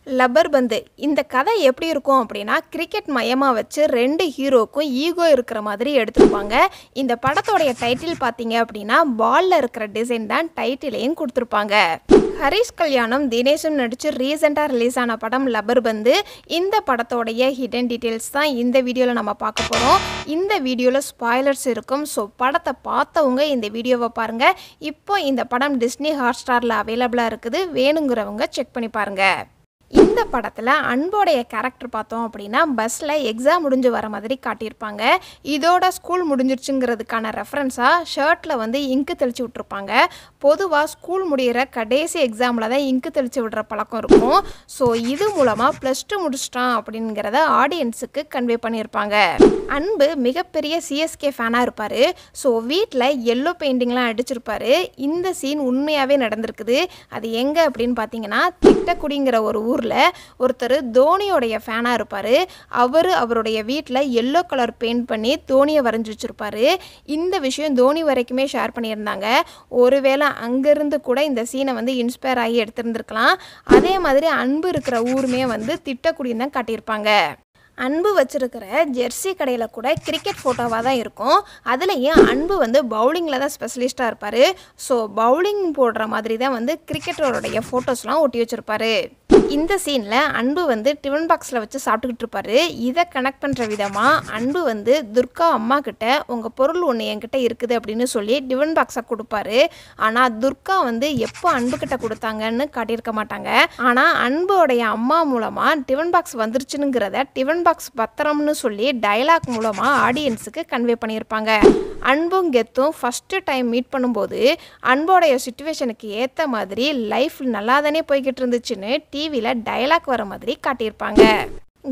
Rubber பந்து இந்த கதை எப்படி இருக்கும் அப்படின்னா, கிரிக்கெட் மையமாக வச்சு 2 ஹீரோக்கும் ஈகோ இருக்கிற மாதிரி எடுத்திருப்பாங்க. இந்த படத்தோடைய டைட்டில் பார்த்தீங்க அப்படின்னா, பாலில் இருக்கிற டிசைன் தான் டைட்டிலையும் கொடுத்துருப்பாங்க. ஹரிஷ் கல்யாணம் தினேஷும் நடித்து ரீசெண்டாக ரிலீஸ் ஆன படம் லப்பர் பந்து. இந்த படத்தோடைய ஹிடன் டீட்டெயில்ஸ் தான் இந்த வீடியோவில் நம்ம பார்க்க போகிறோம். இந்த வீடியோவில் ஸ்பாய்லர்ஸ் இருக்கும். ஸோ படத்தை பார்த்தவங்க இந்த வீடியோவை பாருங்கள். இப்போ இந்த படம் டிஸ்னி ஹாட்ஸ்டாரில் அவைலபிளாக இருக்குது. வேணுங்கிறவங்க செக் பண்ணி பாருங்கள். இந்த படத்தில் அன்போடைய கேரக்டர் பார்த்தோம் அப்படின்னா, பஸ்ஸில் எக்ஸாம் முடிஞ்சு வர மாதிரி காட்டியிருப்பாங்க. இதோட ஸ்கூல் முடிஞ்சிருச்சுங்கிறதுக்கான ரெஃபரன்ஸாக ஷர்ட்டில் வந்து இங்கு தெளித்து விட்ருப்பாங்க. பொதுவாக ஸ்கூல் முடிகிற கடைசி எக்ஸாமில் தான் இங்கு தெளித்து விடுற பழக்கம் இருக்கும். ஸோ இது மூலமாக +2 முடிச்சிட்டான் அப்படிங்கிறத ஆடியன்ஸுக்கு கன்வே பண்ணியிருப்பாங்க. அன்பு மிகப்பெரிய சிஎஸ்கே ஃபேனாக இருப்பார். ஸோ வீட்டில் எல்லோ பெயிண்டிங்லாம் அடிச்சிருப்பார். இந்த சீன் உண்மையாகவே நடந்திருக்குது. அது எங்கே அப்படின்னு பார்த்தீங்கன்னா, திட்டக்குடிங்கிற ஒரு ஊரில் ஒருத்தர் தோனியோடைய ஃபேனாக இருப்பார். அவருடைய வீட்டில் எல்லோ கலர் பெயிண்ட் பண்ணி தோனியை வரைஞ்சி வச்சுருப்பார். இந்த விஷயம் தோனி வரைக்குமே ஷேர் பண்ணியிருந்தாங்க. ஒருவேளை அங்கேருந்து கூட இந்த சீனை வந்து இன்ஸ்பயர் ஆகி எடுத்திருந்துருக்கலாம். அதே மாதிரி அன்பு இருக்கிற ஊருமே வந்து திட்டக்குடின்னு தான் காட்டியிருப்பாங்க. அன்பு வச்சுருக்கிற ஜெர்சி கடையில் கூட கிரிக்கெட் ஃபோட்டோவாக தான் இருக்கும். அதுலேயும் அன்பு வந்து பவுலிங்கில் தான் ஸ்பெஷலிஸ்ட்டாக இருப்பார். ஸோ பவுலிங் போடுற மாதிரி தான் வந்து கிரிக்கெட்டரோடைய ஃபோட்டோஸ்லாம் ஒட்டி வச்சுருப்பாரு. இந்த சீனில் அன்பு வந்து டிஃபன் பாக்ஸில் வச்சு சாப்பிட்டுக்கிட்டு இருப்பார். இதை கனெக்ட் பண்ணுற விதமாக அன்பு வந்து துர்கா அம்மா கிட்ட உங்கள் பொருள் ஒன்று என்கிட்ட இருக்குது அப்படின்னு சொல்லி டிஃபன் பாக்ஸை கொடுப்பாரு. ஆனால் துர்கா வந்து எப்போ அன்புக்கிட்ட கொடுத்தாங்கன்னு காட்டியிருக்க மாட்டாங்க. ஆனால் அன்புடைய அம்மா மூலமாக டிஃபன் பாக்ஸ் வந்துருச்சுங்கிறத டிஃபன் பாக்ஸ் பத்திரம்னு சொல்லி டைலாக் மூலமாக ஆடியன்ஸுக்கு கன்வே பண்ணியிருப்பாங்க. அன்பும் கெத்தும் ஃபஸ்ட்டு டைம் மீட் பண்ணும்போது அன்போடைய சுச்சுவேஷனுக்கு ஏற்ற மாதிரி லைஃப் நல்லா தானே போய்கிட்டு இருந்துச்சுன்னு டிவியில் டைலாக் வர மாதிரி காட்டியிருப்பாங்க.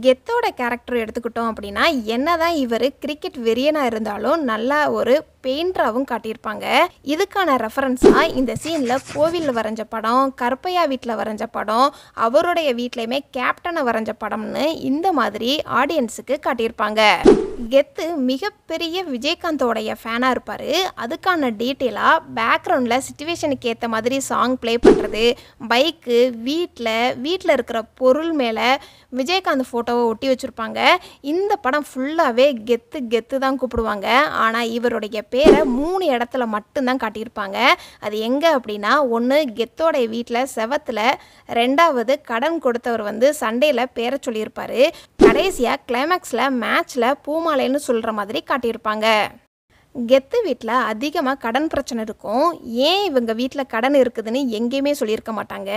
கெத்தோட கேரக்டர் எடுத்துக்கிட்டோம் அப்படின்னா, என்னதான் இவர் கிரிக்கெட் வெறியனாக இருந்தாலும் நல்லா ஒரு பெயிண்டராகவும் காட்டியிருப்பாங்க. இதுக்கான ரெஃபரன்ஸாக இந்த சீனில் கோவிலில் வரைஞ்ச படம், கருப்பையா வீட்டில் வரைஞ்ச படம், அவருடைய வீட்லேயுமே கேப்டனை வரைஞ்ச படம்னு இந்த மாதிரி ஆடியன்ஸுக்கு காட்டியிருப்பாங்க. கெத்து மிகப்பெரிய விஜயகாந்தோடைய ஃபேனாக இருப்பார். அதுக்கான டீட்டெயிலாக பேக்ரவுண்டில் சிச்சுவேஷனுக்கு ஏற்ற மாதிரி சாங் ப்ளே பண்ணுறது, பைக்கு, வீட்டில் இருக்கிற பொருள் மேலே விஜயகாந்த் ஃபோட்டோவை ஒட்டி வச்சுருப்பாங்க. இந்த படம் ஃபுல்லாகவே கெத்து தான் கூப்பிடுவாங்க. ஆனால் இவருடைய பேரை 3 இடத்துல மட்டும்தான் காட்டியிருப்பாங்க. அது எங்கே அப்படின்னா, ஒன்று கெத்தோடைய வீட்டில் செவத்தில், 2வது கடன் கொடுத்தவர் வந்து சண்டேயில் பேரை சொல்லியிருப்பார், கடைசியாக கிளைமேக்ஸில் மேட்ச்சில் பூமாலைன்னு சொல்கிற மாதிரி காட்டியிருப்பாங்க. கெத்து வீட்டில் அதிகமாக கடன் பிரச்சனை இருக்கும். ஏன் இவங்க வீட்டில் கடன் இருக்குதுன்னு எங்கேயுமே சொல்லியிருக்க மாட்டாங்க.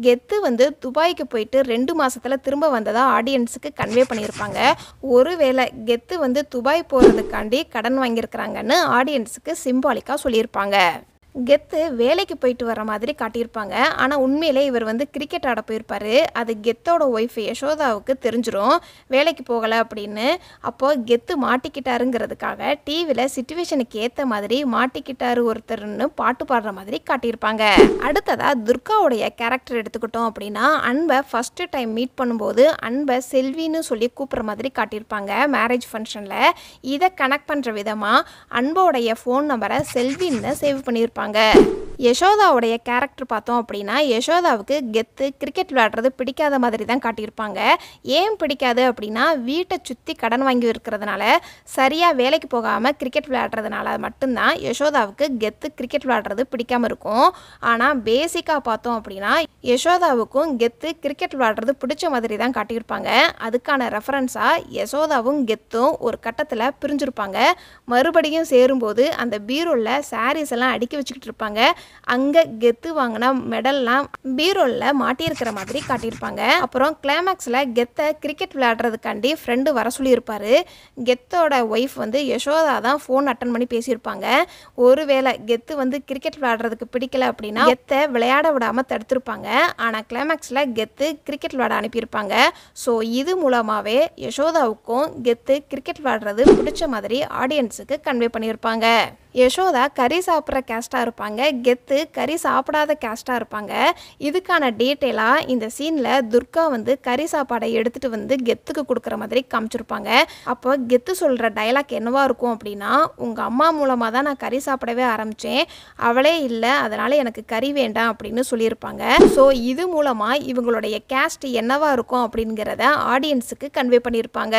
கெத்து வந்து துபாய்க்கு போயிட்டு 2 மாதத்தில் திரும்ப வந்ததாக ஆடியன்ஸுக்கு கன்வே பண்ணியிருப்பாங்க. ஒருவேளை கெத்து வந்து துபாய் போகிறதுக்காண்டி கடன் வாங்கியிருக்கிறாங்கன்னு ஆடியன்ஸுக்கு சிம்பாலிக்காக சொல்லியிருப்பாங்க. கெத்து வேலைக்கு போயிட்டு வர மாதிரி காட்டியிருப்பாங்க. ஆனால் உண்மையிலே இவர் வந்து கிரிக்கெட் ஆட போயிருப்பார். அது கெத்தோட ஒய்ஃப் யசோதாவுக்கு தெரிஞ்சிடும் வேலைக்கு போகலை அப்படின்னு. அப்போது கெத்து மாட்டிக்கிட்டாருங்கிறதுக்காக டிவியில் சிச்சுவேஷனுக்கு ஏற்ற மாதிரி மாட்டிக்கிட்டாரு ஒருத்தர்னு பாட்டு பாடுற மாதிரி காட்டியிருப்பாங்க. அடுத்ததாக துர்காவுடைய கேரக்டர் எடுத்துக்கிட்டோம் அப்படின்னா, அன்பை ஃபஸ்ட்டு டைம் மீட் பண்ணும்போது அன்பை செல்வின்னு சொல்லி கூப்பிட்ற மாதிரி காட்டியிருப்பாங்க மேரேஜ் ஃபங்க்ஷனில். இதை கனெக்ட் பண்ணுற விதமாக அன்போடைய ஃபோன் நம்பரை செல்வின்னு சேவ் பண்ணியிருப்பாங்க. யசோதாவுடைய கேரக்டர் பார்த்தோம் அப்படின்னா, யசோதாவுக்கு கெத்து கிரிக்கெட் விளையாடுறது பிடிக்காத மாதிரி தான் காட்டியிருப்பாங்க. ஏன் பிடிக்காது அப்படின்னா, வீட்டை சுற்றி கடன் வாங்கி இருக்கிறதுனால, சரியாக வேலைக்கு போகாமல் கிரிக்கெட் விளையாடுறதுனால மட்டும்தான் யசோதாவுக்கு கெத்து கிரிக்கெட் விளையாடுறது பிடிக்காமல் இருக்கும். ஆனால் பேசிக்காக பார்த்தோம் அப்படின்னா, யசோதாவுக்கும் கெத்து கிரிக்கெட் விளையாடுறது பிடிச்ச மாதிரி தான் காட்டியிருப்பாங்க. அதுக்கான ரெஃபரன்ஸாக யசோதாவும் கெத்தும் ஒரு கட்டத்தில் பிரிஞ்சிருப்பாங்க. மறுபடியும் சேரும்போது அந்த பீரோவில் சாரீஸ் எல்லாம் அடுக்கி வச்சுக்கிட்டு இருப்பாங்க. அங்கே கெத்து வாங்கின மெடல்லாம் பீரோலில் மாட்டியிருக்கிற மாதிரி காட்டியிருப்பாங்க. அப்புறம் கிளைமேக்ஸில் கெத்தை கிரிக்கெட் விளையாடுறதுக்காண்டி ஃப்ரெண்டு வர சொல்லியிருப்பார். கெத்தோட ஒய்ஃப் வந்து யசோதா தான் ஃபோன் அட்டன் பண்ணி பேசியிருப்பாங்க. ஒருவேளை கெத்து வந்து கிரிக்கெட் விளையாடுறதுக்கு பிடிக்கல அப்படின்னா கெத்தை விளையாட விடாமல் தடுத்திருப்பாங்க. ஆனால் கிளைமேக்ஸில் கெத்து கிரிக்கெட் விளையாட அனுப்பியிருப்பாங்க. ஸோ இது மூலமாகவே யசோதாவுக்கும் கெத்து கிரிக்கெட் விளையாடுறது பிடிச்ச மாதிரி ஆடியன்ஸுக்கு கன்வே பண்ணியிருப்பாங்க. யசோதா கறி சாப்பிட்ற கேஸ்ட்டாக இருப்பாங்க, கெத்து கறி சாப்பிடாத கேஸ்ட்டாக இருப்பாங்க. இதுக்கான டீட்டெயிலாக இந்த சீனில் துர்கா வந்து கறி சாப்பாடை எடுத்துகிட்டு வந்து கெத்துக்கு கொடுக்குற மாதிரி காமிச்சிருப்பாங்க. அப்போ கெத்து சொல்கிற டைலாக் என்னவா இருக்கும் அப்படின்னா, உங்கள் அம்மா மூலமாக தான் நான் கறி சாப்பிடவே ஆரம்பித்தேன், அவளே இல்லை, அதனால் எனக்கு கறி வேண்டாம் அப்படின்னு சொல்லியிருப்பாங்க. ஸோ இது மூலமாக இவங்களுடைய கேஸ்ட் என்னவா இருக்கும் அப்படிங்கிறத ஆடியன்ஸுக்கு கன்வே பண்ணியிருப்பாங்க.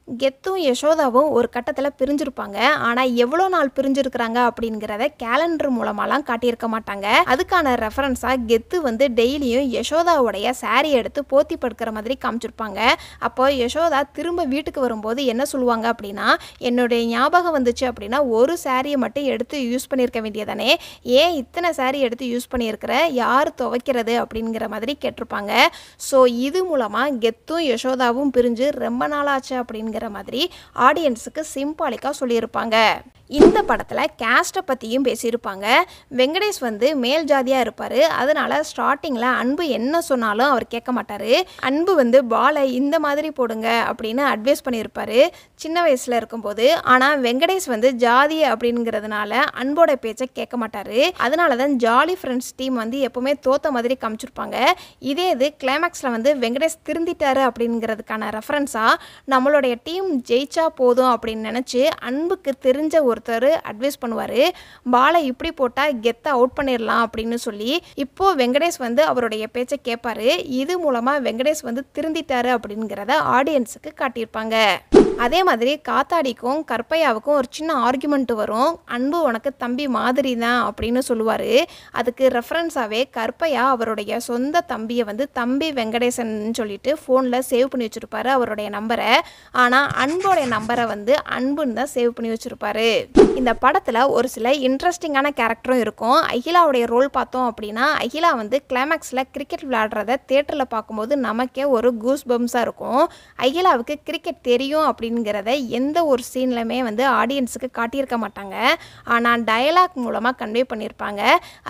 கெத்தும் யசோதாவும் ஒரு கட்டத்தில் பிரிஞ்சிருப்பாங்க. ஆனால் எவ்வளோ நாள் பிரிஞ்சிருக்கிறாங்க அப்படிங்கிறத கேலண்டர் மூலமாலாம் காட்டியிருக்க மாட்டாங்க. அதுக்கான ரெஃபரன்ஸாக கெத்து வந்து டெய்லியும் யசோதாவுடைய சாரீ எடுத்து போத்தி படுக்கிற மாதிரி காமிச்சிருப்பாங்க. அப்போ யசோதா திரும்ப வீட்டுக்கு வரும்போது என்ன சொல்லுவாங்க அப்படின்னா, என்னுடைய ஞாபகம் வந்துச்சு அப்படின்னா ஒரு சாரியை மட்டும் எடுத்து யூஸ் பண்ணியிருக்க வேண்டியதானே, ஏன் இத்தனை சாரீ எடுத்து யூஸ் பண்ணியிருக்கிற, யார் துவைக்கிறது அப்படிங்கிற மாதிரி கேட்டிருப்பாங்க. ஸோ இது மூலமாக கெத்தும் யசோதாவும் பிரிஞ்சு ரொம்ப நாளாச்சு அப்படிங்கிற மாதிரி ஆடியன்ஸுக்கு சிம்பாலிக்காக சொல்லியிருப்பாங்க. இந்த படத்தில் கேஸ்ட்டை பற்றியும் பேசியிருப்பாங்க. வெங்கடேஷ் வந்து மேல் ஜாதியாக இருப்பார். அதனால் ஸ்டார்டிங்கில் அன்பு என்ன சொன்னாலும் அவர் கேட்க மாட்டார். அன்பு வந்து பாலை இந்த மாதிரி போடுங்க அப்படின்னு அட்வைஸ் பண்ணியிருப்பார் சின்ன வயசில் இருக்கும்போது. ஆனால் வெங்கடேஷ் வந்து ஜாதி அப்படிங்கிறதுனால அன்போட பேச்சை கேட்க மாட்டார். அதனால தான் ஜாலி ஃப்ரெண்ட்ஸ் டீம் வந்து எப்போவுமே தோத்த மாதிரி காமிச்சிருப்பாங்க. இதே இது கிளைமேக்ஸில் வந்து வெங்கடேஷ் திருந்திட்டாரு அப்படிங்கிறதுக்கான ரெஃபரன்ஸாக நம்மளுடைய டீம் ஜெயிச்சா போதும் அப்படின்னு நினச்சி அன்புக்கு தெரிஞ்ச ஒருத்தர் அட்வைஸ் பண்ணுவார், பாலை இப்படி போட்டால் கெத்தை அவுட் பண்ணிடலாம் அப்படின்னு சொல்லி. இப்போது வெங்கடேஷ் வந்து அவருடைய பேச்சை கேட்பாரு. இது மூலமாக வெங்கடேஷ் வந்து திருந்திட்டாரு அப்படிங்கிறத ஆடியன்ஸுக்கு காட்டியிருப்பாங்க. அதே மாதிரி காத்தாடிக்கும் கற்பையாவுக்கும் ஒரு சின்ன ஆர்குமெண்ட் வரும். அன்பு உனக்கு தம்பி மாதிரி தான் அப்படின்னு சொல்லுவார். அதுக்கு ரெஃபரன்ஸாகவே கற்பையா அவருடைய சொந்த தம்பியை வந்து தம்பி வெங்கடேசன் சொல்லிட்டு ஃபோனில் சேவ் பண்ணி வச்சுருப்பாரு அவருடைய நம்பரை. ஆனால் அன்போடைய நம்பரை வந்து அன்புன்னு தான் சேவ் பண்ணி வச்சுருப்பாரு. இந்த படத்தில் ஒரு சில இன்ட்ரெஸ்டிங்கான கேரக்டரும் இருக்கும். அகிலாவுடைய ரோல் பார்த்தோம் அப்படின்னா, அகிலா வந்து கிளைமேக்ஸில் கிரிக்கெட் விளையாடுறத தியேட்டரில் பார்க்கும்போது நமக்கே ஒரு கூஸ் பம்ஸாக இருக்கும். அகிலாவுக்கு கிரிக்கெட் தெரியும் அப்படிங்கிறத எந்த ஒரு சீன்லையுமே வந்து ஆடியன்ஸுக்கு காட்டியிருக்க மாட்டாங்க. ஆனால் டயலாக் மூலமாக கன்வே பண்ணியிருப்பாங்க.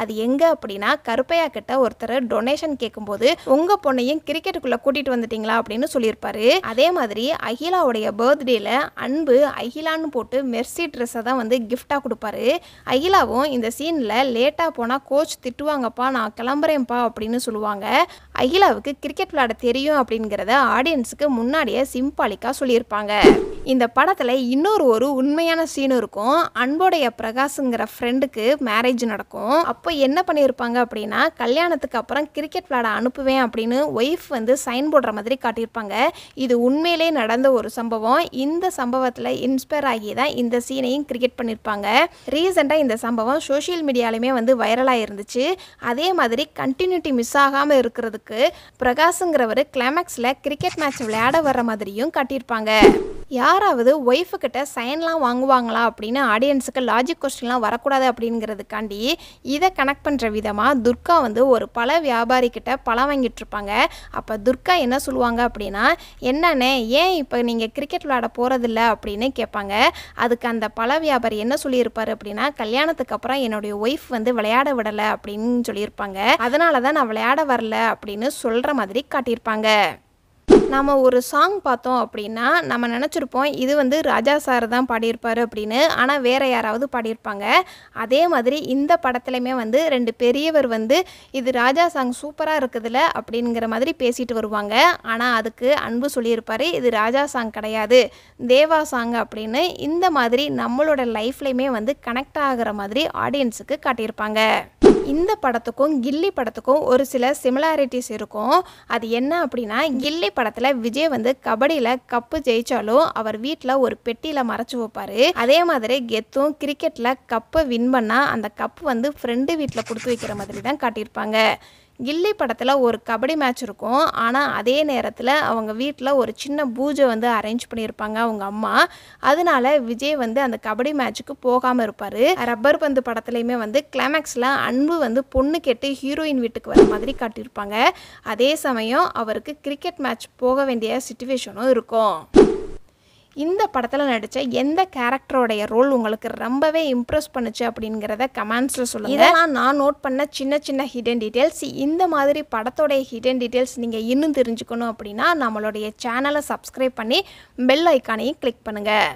அது எங்கே அப்படின்னா, கருப்பையா கிட்ட ஒருத்தர் டொனேஷன் கேட்கும்போது உங்கள் பொண்ணையும் கிரிக்கெட்டுக்குள்ளே கூட்டிகிட்டு வந்துட்டீங்களா அப்படின்னு சொல்லியிருப்பாரு. அதே மாதிரி அகிலாவுடைய பர்த்டேல அன்பு அகிலான்னு போட்டு மெர்சி ட்ரெஸ்ஸை தான் வந்து கிஃப்டாக கொடுப்பாரு. அகிலாவும் இந்த சீனில் லேட்டாக போனால் கோச் திட்டுவாங்கப்பா, நான் கிளம்புறேன்ப்பா அப்படின்னு சொல்லுவாங்க. அகிலாவுக்கு கிரிக்கெட் விளையாட தெரியும் அப்படிங்கிறத ஆடியன்ஸுக்கு முன்னாடியே சிம்பாலிக்காக சொல்லியிருப்பாங்க. இந்த படத்தில் ஒரு உண்மையான சீன் இருக்கும். அன்போடைய பிரகாஷுங்கிற ஃப்ரெண்டுக்கு மேரேஜ் நடக்கும். அப்போ என்ன பண்ணியிருப்பாங்க அப்படின்னா, கல்யாணத்துக்கு அப்புறம் கிரிக்கெட் விளையாட அனுப்புவேன் அப்படின்னு ஒய்ஃப் வந்து சைன் போடுற மாதிரி காட்டியிருப்பாங்க. இது உண்மையிலே நடந்த ஒரு சம்பவம். இந்த சம்பவத்தில் இன்ஸ்பயர் ஆகி தான் இந்த சீனையும் கிரிக்கெட் பண்ணியிருப்பாங்க. ரீசெண்டாக இந்த சம்பவம் சோஷியல் மீடியாலுமே வந்து வைரலாக இருந்துச்சு. அதே மாதிரி கண்டினியூட்டி மிஸ் ஆகாமல் இருக்கிறதுக்கு பிரகாஷுங்கிறவர் கிளைமேக்ஸில் கிரிக்கெட் மேட்ச் விளையாட வர்ற மாதிரியும் காட்டியிருப்பாங்க. யாராவது ஒய்ஃபுக்கிட்ட சைன்லாம் வாங்குவாங்களா அப்படின்னு ஆடியன்ஸுக்கு லாஜிக் கொஸ்டின்லாம் வரக்கூடாது அப்படிங்கிறதுக்காண்டி இதை கனெக்ட் பண்ணுற விதமாக துர்கா வந்து ஒரு பழ வியாபாரிக்கிட்ட பழம் வாங்கிட்டு இருப்பாங்க. அப்போ துர்கா என்ன சொல்லுவாங்க அப்படின்னா, என்னண்ணே ஏன் இப்போ நீங்கள் கிரிக்கெட் விளையாட போகிறதில்ல அப்படின்னு கேட்பாங்க. அதுக்கு அந்த பழ வியாபாரி என்ன சொல்லியிருப்பார் அப்படின்னா, கல்யாணத்துக்கு அப்புறம் என்னுடைய ஒய்ஃப் வந்து விளையாட விடலை அப்படின்னு சொல்லியிருப்பாங்க. அதனால தான் நான் விளையாட வரல அப்படின்னு சொல்கிற மாதிரி காட்டியிருப்பாங்க. நம்ம ஒரு சாங் பார்த்தோம் அப்படின்னா நம்ம நினச்சிருப்போம் இது வந்து ராஜா சார் தான் பாடியிருப்பார் அப்படின்னு. ஆனால் வேறு யாராவது பாடியிருப்பாங்க. அதே மாதிரி இந்த படத்துலையுமே வந்து 2 பெரியவர் வந்து இது ராஜா சாங் சூப்பராக இருக்குதுல்ல அப்படிங்கிற மாதிரி பேசிட்டு வருவாங்க. ஆனால் அதுக்கு அன்பு சொல்லியிருப்பார், இது ராஜா சாங் கிடையாது, தேவா சாங் அப்படின்னு. இந்த மாதிரி நம்மளோட லைஃப்லையுமே வந்து கனெக்ட் ஆகிற மாதிரி ஆடியன்ஸுக்கு காட்டியிருப்பாங்க. இந்த படத்துக்கும் கில்லி படத்துக்கும் ஒரு சில சிமிலாரிட்டிஸ் இருக்கும். அது என்ன அப்படின்னா, கில்லி படத்தில் விஜய் வந்து கபடியில் கப்பு ஜெயிச்சாலும் அவர் வீட்டில் ஒரு பெட்டியில் மறைச்சி வைப்பார். அதே மாதிரி கெத்தும் கிரிக்கெட்டில் கப்பை வின் பண்ணால் அந்த கப்பு வந்து ஃப்ரெண்டு வீட்டில் கொடுத்து வைக்கிற மாதிரி தான் காட்டியிருப்பாங்க. கில்லி படத்தில் ஒரு கபடி மேட்ச் இருக்கும். ஆனால் அதே நேரத்தில் அவங்க வீட்டில் ஒரு சின்ன பூஜை வந்து அரேஞ்ச் பண்ணியிருப்பாங்க அவங்க அம்மா. அதனால விஜய் வந்து அந்த கபடி மேட்ச்சுக்கு போகாமல் இருப்பார். ரப்பர் பந்து படத்துலையுமே வந்து கிளைமேக்ஸில் அன்பு வந்து பொண்ணு கேட்டு ஹீரோயின் வீட்டுக்கு வர மாதிரி காட்டியிருப்பாங்க. அதே சமயம் அவருக்கு கிரிக்கெட் மேட்ச் போக வேண்டிய சிச்சுவேஷனும் இருக்கும். இந்த படத்தில் நடித்த எந்த கேரக்டரோடைய ரோல் உங்களுக்கு ரொம்பவே இம்ப்ரெஸ் பண்ணுச்சு அப்படிங்கிறத கமெண்ட்ஸில் சொல்லுங்கள். இதெல்லாம் நான் நோட் பண்ண சின்ன சின்ன ஹிடன் டீட்டெயில்ஸ். இந்த மாதிரி படத்தோடைய ஹிடன் டீட்டெயில்ஸ் நீங்கள் இன்னும் தெரிஞ்சுக்கணும் அப்படின்னா நம்மளுடைய சேனலை சப்ஸ்கிரைப் பண்ணி பெல் ஐக்கானையும் கிளிக் பண்ணுங்கள்.